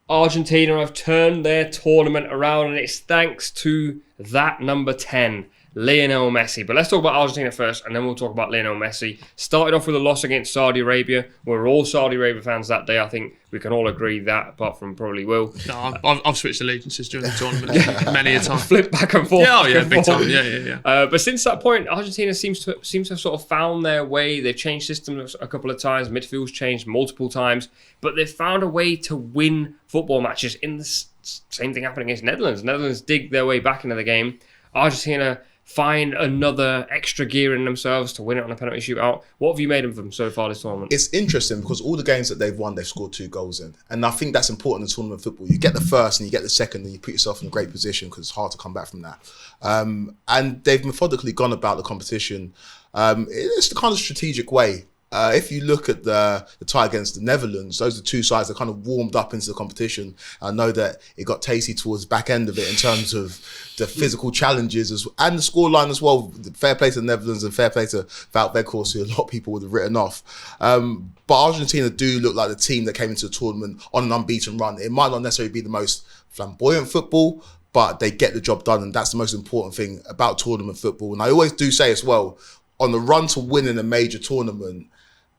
Argentina have turned their tournament around, and it's thanks to that number 10, Lionel Messi. But let's talk about Argentina first, and then we'll talk about Lionel Messi. Started off with a loss against Saudi Arabia. We're all Saudi Arabia fans that day. I think we can all agree that, apart from probably Will. No, I've switched allegiances during the tournament many a time. Flip back and forth. Yeah, big time. Yeah. But since that point, Argentina seems to have sort of found their way. They've changed systems a couple of times. Midfield's changed multiple times. But they've found a way to win football matches. In the same thing happening against Netherlands. Netherlands dig their way back into the game. Argentina find another extra gear in themselves to win it on a penalty shootout. What have you made of them so far this tournament? It's interesting because all the games that they've won, they've scored 2 goals in. And I think that's important in tournament football. You get the first and you get the second and you put yourself in a great position because it's hard to come back from that. And they've methodically gone about the competition. It's the kind of strategic way. If you look at the tie against the Netherlands, those are 2 sides that kind of warmed up into the competition. I know that it got tasty towards the back end of it in terms of the physical challenges and the scoreline as well. Fair play to the Netherlands and fair play to Wout Weghorst, who a lot of people would have written off. But Argentina do look like the team that came into the tournament on an unbeaten run. It might not necessarily be the most flamboyant football, but they get the job done, and that's the most important thing about tournament football. And I always do say as well, on the run to winning a major tournament,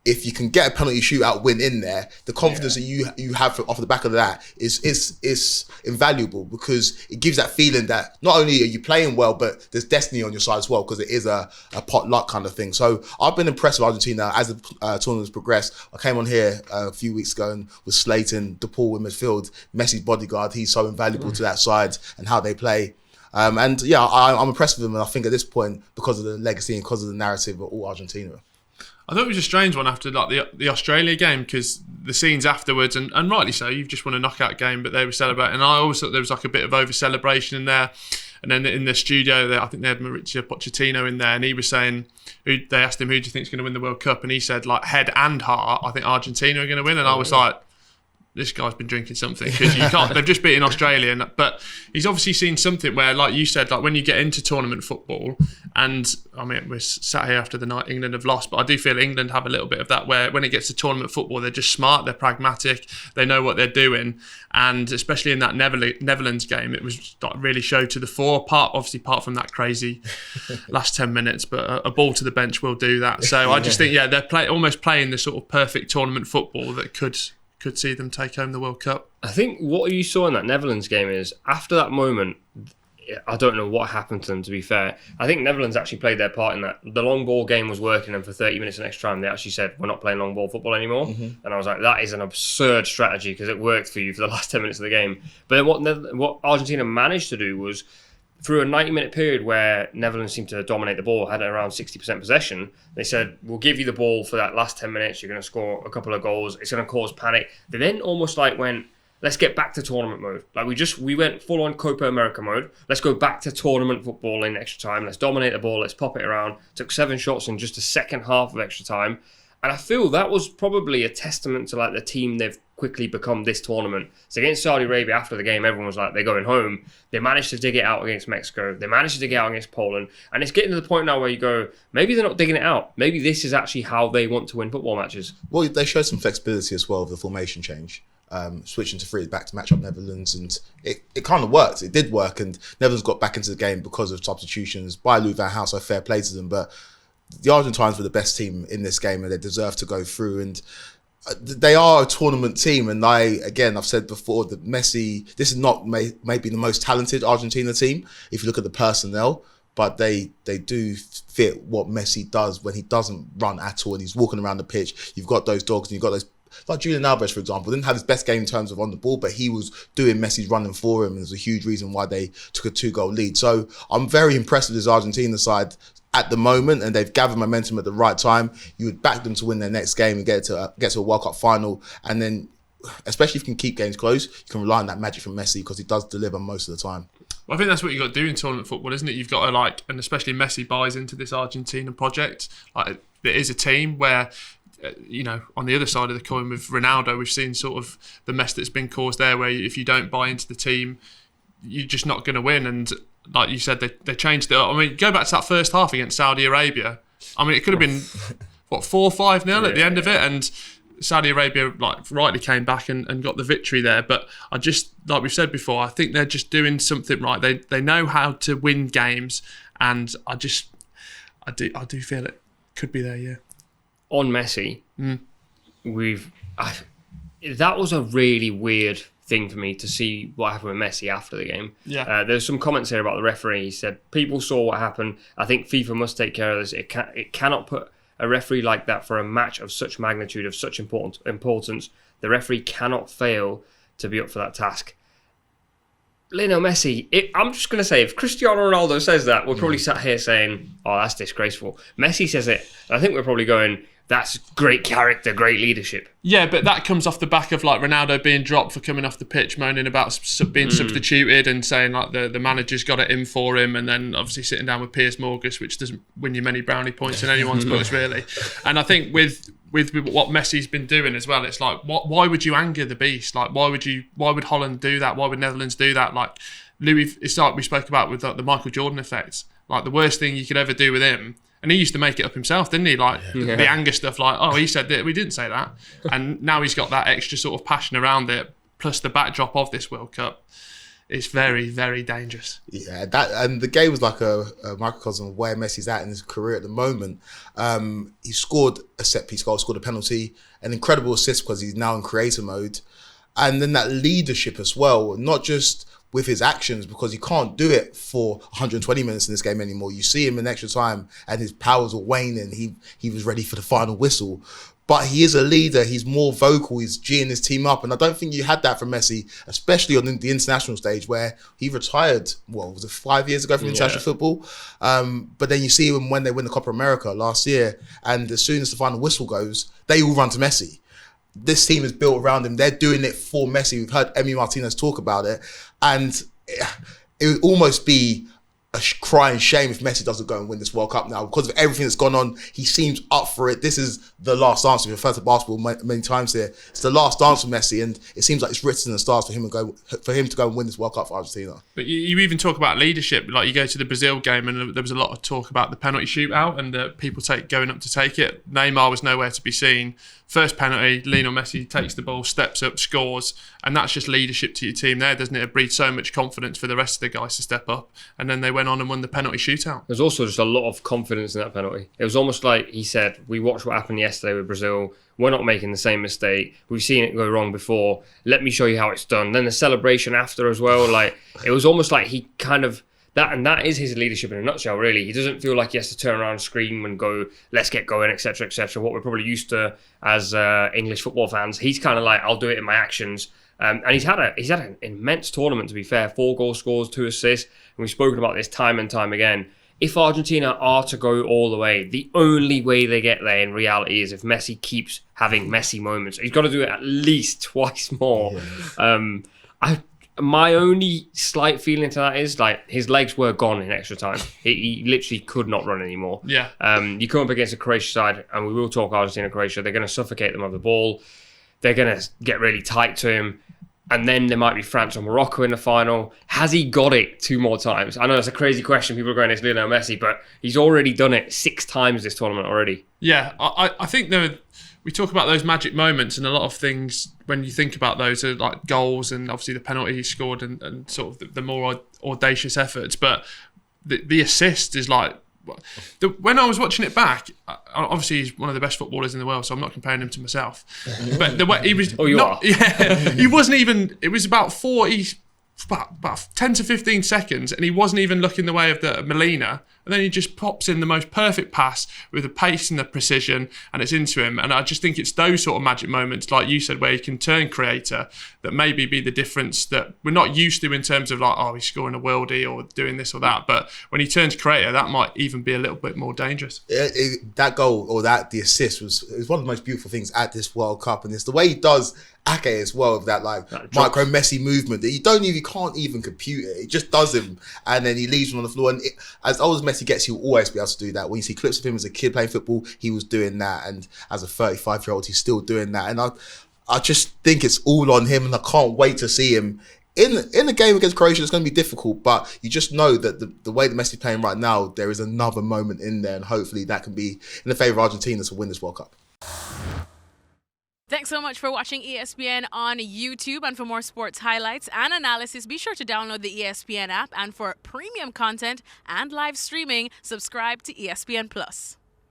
if you can get a penalty shootout win in there, the confidence that you have off the back of that is invaluable, because it gives that feeling that not only are you playing well, but there's destiny on your side as well, because it is a pot luck kind of thing. So I've been impressed with Argentina as the tournament's progressed. I came on here a few weeks ago and was slating De Paul in midfield, Messi's bodyguard. He's so invaluable to that side and how they play. I'm impressed with him, and I think at this point, because of the legacy and because of the narrative of all Argentina. I thought it was a strange one after like the Australia game, because the scenes afterwards, and rightly so, you've just won a knockout game, but they were celebrating. And I always thought there was like a bit of over-celebration in there. And then in the studio, I think they had Mauricio Pochettino in there, and he was saying, they asked him, who do you think is going to win the World Cup? And he said, like, head and heart, I think Argentina are going to win. And I was like, this guy's been drinking something, because you can't. They've just beaten Australia, but he's obviously seen something where, like you said, like when you get into tournament football, and I mean we're sat here after the night England have lost, but I do feel England have a little bit of that, where when it gets to tournament football, they're just smart, they're pragmatic, they know what they're doing, and especially in that Netherlands game, it was like really showed to the fore. Apart from that crazy last 10 minutes, but a ball to the bench will do that. So I just think they're almost playing the sort of perfect tournament football that could see them take home the World Cup. I think what you saw in that Netherlands game is, after that moment, I don't know what happened to them, to be fair. I think Netherlands actually played their part in that. The long ball game was working, and for 30 minutes in extra time, they actually said, we're not playing long ball football anymore. Mm-hmm. And I was like, that is an absurd strategy, because it worked for you for the last 10 minutes of the game. But then what Argentina managed to do was, through a 90-minute period where Netherlands seemed to dominate the ball, had around 60% possession, they said, we'll give you the ball for that last 10 minutes, you're going to score a couple of goals, it's going to cause panic. They then almost went, let's get back to tournament mode. Like we went full-on Copa America mode. Let's go back to tournament football in extra time. Let's dominate the ball, let's pop it around. Took 7 shots in just the second half of extra time. And I feel that was probably a testament to the team they've quickly become this tournament. So against Saudi Arabia, after the game, everyone was like, they're going home. They managed to dig it out against Mexico. They managed to dig it out against Poland. And it's getting to the point now where you go, maybe they're not digging it out. Maybe this is actually how they want to win football matches. Well, they showed some flexibility as well with the formation change. Switching to 3 back to match up Netherlands, and it kind of worked. It did work, and Netherlands got back into the game because of substitutions by Lou Van Gaal, so fair play to them. But the Argentines were the best team in this game, and they deserve to go through. And they are a tournament team, and I've said before that Messi, this is not maybe the most talented Argentina team if you look at the personnel, but they do fit what Messi does when he doesn't run at all and he's walking around the pitch. You've got those dogs, and you've got those, like Julian Alvarez, for example, didn't have his best game in terms of on the ball, but he was doing Messi's running for him, and there's a huge reason why they took a 2-goal lead. So I'm very impressed with this Argentina side at the moment, and they've gathered momentum at the right time. You would back them to win their next game and get to a World Cup final, and then, especially if you can keep games close, you can rely on that magic from Messi, because he does deliver most of the time. Well, I think that's what you've got to do in tournament football, isn't it? You've got to and especially Messi buys into this Argentina project. It is a team where, on the other side of the coin with Ronaldo, we've seen sort of the mess that's been caused there, where if you don't buy into the team, you're just not going to win. And like you said, they changed it up. I mean, go back to that first half against Saudi Arabia. I mean, it could have been, 4-5-0 at the end of it. And Saudi Arabia rightly came back and got the victory there. But I just, like we've said before, I think they're just doing something right. They know how to win games, and I do feel it could be their year. On Messi, that was a really weird thing for me to see what happened with Messi after the game. Yeah. There's some comments here about the referee. He said people saw what happened. I think FIFA must take care of this. It cannot put a referee like that for a match of such magnitude, of such importance. The referee cannot fail to be up for that task. Lionel Messi, I'm just going to say, if Cristiano Ronaldo says that, we're probably sat here saying, oh, that's disgraceful. Messi says it, and I think we're probably going, that's great character, great leadership. Yeah, but that comes off the back of like Ronaldo being dropped for coming off the pitch, moaning about being substituted and saying like the manager's got it in for him, and then obviously sitting down with Piers Morgan, which doesn't win you many brownie points in anyone's books really. And I think with what Messi's been doing as well, it's like why would you anger the beast? Like why would Holland do that? Why would Netherlands do that? Like Louis, it's like we spoke about with the Michael Jordan effect. Like the worst thing you could ever do with him. And he used to make it up himself, didn't he? Like the anger stuff, like, oh, he said that, we didn't say that. And now he's got that extra sort of passion around it, plus the backdrop of this World Cup. It's very, very dangerous. Yeah, and the game was like a microcosm of where Messi's at in his career at the moment. He scored a set-piece goal, scored a penalty, an incredible assist because he's now in creator mode. And then that leadership as well, not just with his actions, because he can't do it for 120 minutes in this game anymore. You see him in extra time and his powers are waning. He was ready for the final whistle. But he is a leader. He's more vocal. He's geeing his team up. And I don't think you had that from Messi, especially on the international stage where he retired, was it 5 years ago from international football? But then you see him when they win the Copa America last year. And as soon as the final whistle goes, they all run to Messi. This team is built around him. They're doing it for Messi. We've heard Emi Martinez talk about it. And it would almost be a crying shame if Messi doesn't go and win this World Cup now. Because of everything that's gone on, he seems up for it. This is the last dance. We've referred to basketball many times here. It's the last dance for Messi, and it seems like it's written in the stars for him to go and win this World Cup for Argentina. But you even talk about leadership. Like you go to the Brazil game, and there was a lot of talk about the penalty shootout and people going up to take it. Neymar was nowhere to be seen. First penalty, Lionel Messi takes the ball, steps up, scores, and that's just leadership to your team there, doesn't it? It breeds so much confidence for the rest of the guys to step up. And then they went on and won the penalty shootout. There's also just a lot of confidence in that penalty. It was almost like he said, we watched what happened yesterday with Brazil. We're not making the same mistake. We've seen it go wrong before. Let me show you how it's done. Then the celebration after as well. Like it was almost like he kind of... That is his leadership in a nutshell, really. He doesn't feel like he has to turn around and scream and go, let's get going, etc., etc. What we're probably used to as English football fans. He's kind of like, I'll do it in my actions. And he's had an immense tournament, to be fair. 4 goal scores, 2 assists. And we've spoken about this time and time again. If Argentina are to go all the way, the only way they get there in reality is if Messi keeps having Messi moments. He's got to do it at least twice more. Yeah. My only slight feeling to that is like his legs were gone in extra time. He literally could not run anymore. Yeah. You come up against a Croatia side, and we will talk Argentina-Croatia. They're going to suffocate them on the ball. They're going to get really tight to him. And then there might be France or Morocco in the final. Has he got it 2 more times? I know it's a crazy question. People are going, it's Lionel Messi, but he's already done it 6 times this tournament already. Yeah, I think we talk about those magic moments, and a lot of things when you think about those are like goals and obviously the penalty he scored and sort of the more audacious efforts. But the assist is like, when I was watching it back, obviously he's one of the best footballers in the world, so I'm not comparing him to myself. But the way he was, yeah, he wasn't even. It was about 10 to 15 seconds, and he wasn't even looking the way of the Molina. And then he just pops in the most perfect pass with the pace and the precision, and it's into him. And I just think it's those sort of magic moments, like you said, where he can turn creator, that maybe be the difference that we're not used to in terms of like, oh, he's scoring a worldie or doing this or that. But when he turns creator, that might even be a little bit more dangerous. That goal or the assist was one of the most beautiful things at this World Cup, and it's the way he does Ake as well, with that micro Messi movement that you can't even compute it. It just does him, and then he leaves him on the floor. And as old as Messi gets, he'll always be able to do that. When you see clips of him as a kid playing football, he was doing that, and as a 35-year-old, he's still doing that. And I just think it's all on him, and I can't wait to see him in the game against Croatia. It's going to be difficult, but you just know that the way that Messi's playing right now, there is another moment in there, and hopefully that can be in the favour of Argentina to win this World Cup. Thanks so much for watching ESPN on YouTube. And for more sports highlights and analysis, be sure to download the ESPN app. And for premium content and live streaming, subscribe to ESPN Plus.